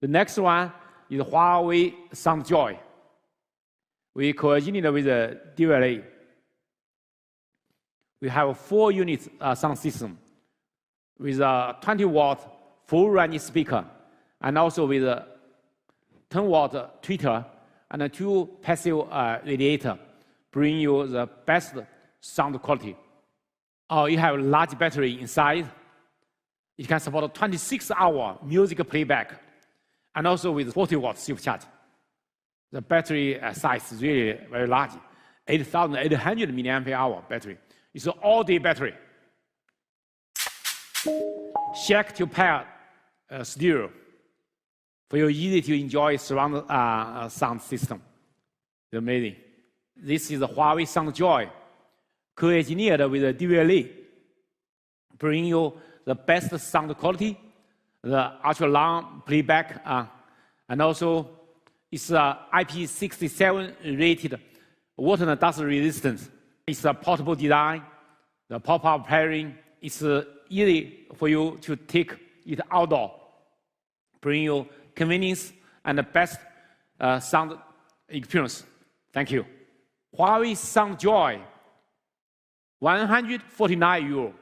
The next one is Huawei SoundJoy. We co-engineered with the DVLA. We have 4 units sound system with a 20-watt full range speaker, and also with a 10-watt tweeter and 2 passive radiator, bring you the best sound quality. You have a large battery inside. It can support 26-hour music playback, and also with 40-watt supercharge. The battery size is really very large, 8,800 mAh battery. It's an all-day battery. Shack to pair stereo for your easy to enjoy surround sound system. It's amazing. This is the Huawei SoundJoy, co-engineered with the DVLA, bring you the best sound quality, the ultra-long playback, and also it's IP67 rated water and dust resistance. It's a portable design. The pop-up pairing is easy for you to take it outdoor, bring you convenience and the best sound experience. Thank you. Huawei SoundJoy, €149.